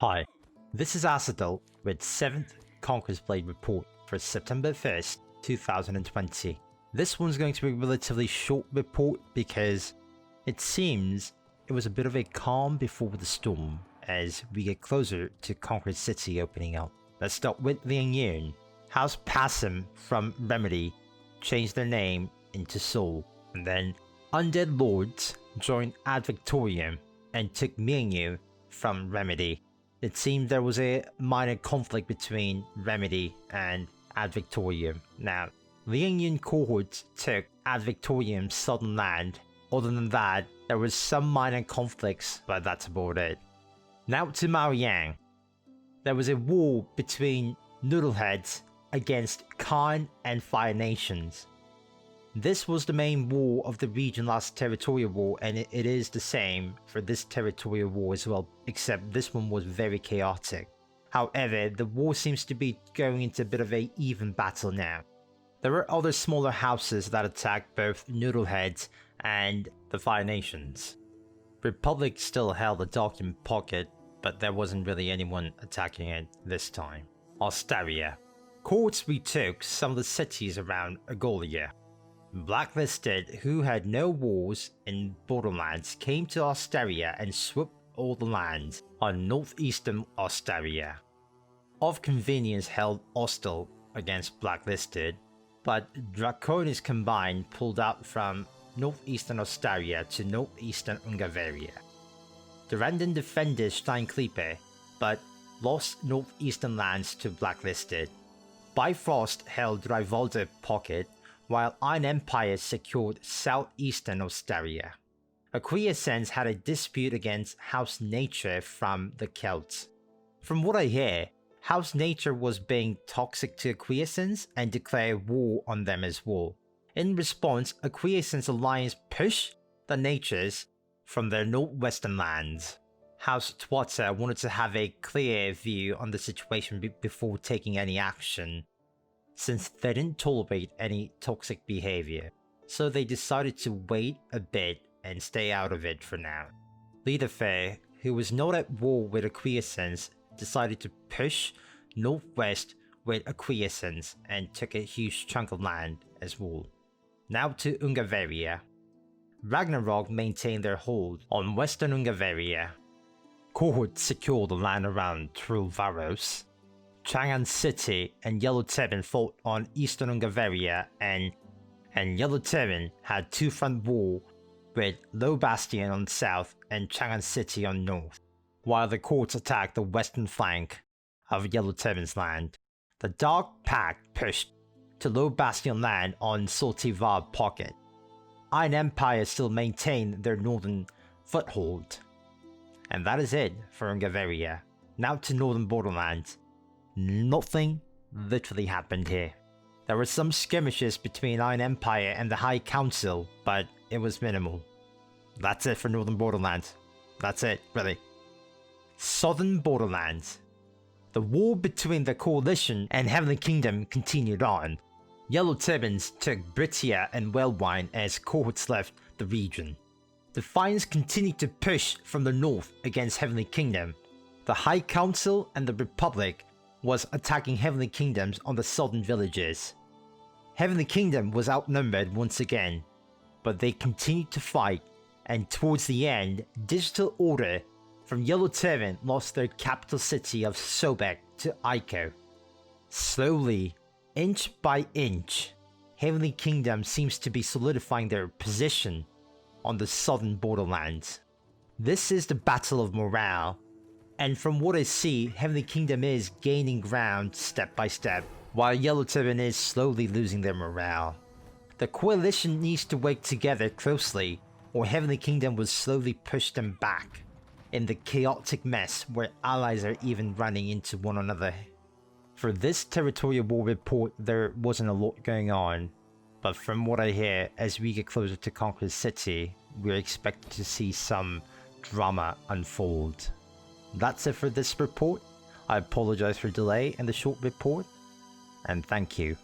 Hi, this is Acidal with 7th Conqueror's Blade report for September 1st, 2020. This one's going to be a relatively short report because it seems it was a bit of a calm before the storm as we get closer to Conqueror City opening up. Let's start with Liang. House Passum from Remedy changed their name into Soul, and then Undead Lords joined Ad Victorium and took Liang from Remedy. It seemed there was a minor conflict between Remedy and Ad Victorium. Now, Liang cohorts took Ad Victorium's southern land. Other than that, there was some minor conflicts, but that's about it. Now to Maoyang. There was a war between Noodleheads against Khan and Fire Nations. This was the main war of the region last Territorial War, and it is the same for this Territorial War as well, except this one was very chaotic. However, the war seems to be going into a bit of an even battle now. There were other smaller houses that attacked both Noodleheads and the Fire Nations. Republic still held a document pocket, but there wasn't really anyone attacking it this time. Ostaria. Courts retook some of the cities around Agolia. Blacklisted, who had no wars in Borderlands, came to Ostaria and swooped all the lands on northeastern Ostaria. Of Convenience held hostile against Blacklisted, but Draconis Combined pulled out from northeastern Ostaria to northeastern Ungavaria. Durandon defended Steinklippe, but lost northeastern lands to Blacklisted. Bifrost held Rivalda Pocket, while Iron Empire secured southeastern Ostaria. Acquiescence had a dispute against House Nature from the Celts. From what I hear, House Nature was being toxic to Acquiescence and declared war on them as well. In response, Acquiescence Alliance pushed the Natures from their northwestern lands. House Twata wanted to have a clear view on the situation before taking any action, since they didn't tolerate any toxic behavior, so they decided to wait a bit and stay out of it for now. Leaderfair, who was not at war with Acquiescence, decided to push northwest with Acquiescence and took a huge chunk of land as well. Now to Ungavaria. Ragnarok maintained their hold on western Ungavaria. Cohort secured the land around Trulvaros. Chang'an City and Yellow Terran fought on eastern Ungavaria, and Yellow Terran had two-front war with Low Bastion on south and Chang'an City on north, while the courts attacked the western flank of Yellow Terran's land. The Dark Pact pushed to Low Bastion land on Soltivar Pocket. Iron Empire still maintained their northern foothold. And that is it for Ungavaria. Now to northern Borderlands. Nothing literally happened here. There were some skirmishes between Iron Empire and the High Council, but it was minimal. That's it for Northern Borderlands. That's it, really. Southern Borderlands. The war between the Coalition and Heavenly Kingdom continued on. Yellow Terrans took Britia and Wellwine as cohorts left the region. Defiance continued to push from the north against Heavenly Kingdom. The High Council and the Republic was attacking Heavenly Kingdoms on the southern villages. Heavenly Kingdom was outnumbered once again, but they continued to fight, and towards the end, Digital Order from Yellow Terran lost their capital city of Sobek to Aiko. Slowly, inch by inch, Heavenly Kingdom seems to be solidifying their position on the southern borderlands. This is the Battle of Morale, and from what I see, Heavenly Kingdom is gaining ground step by step, while Yellow Terran is slowly losing their morale. The Coalition needs to work together closely, or Heavenly Kingdom will slowly push them back in the chaotic mess where allies are even running into one another. For this Territorial War report, there wasn't a lot going on, but from what I hear, as we get closer to Conqueror City, we're expected to see some drama unfold. That's it for this report. I apologize for delay in the short report, and thank you.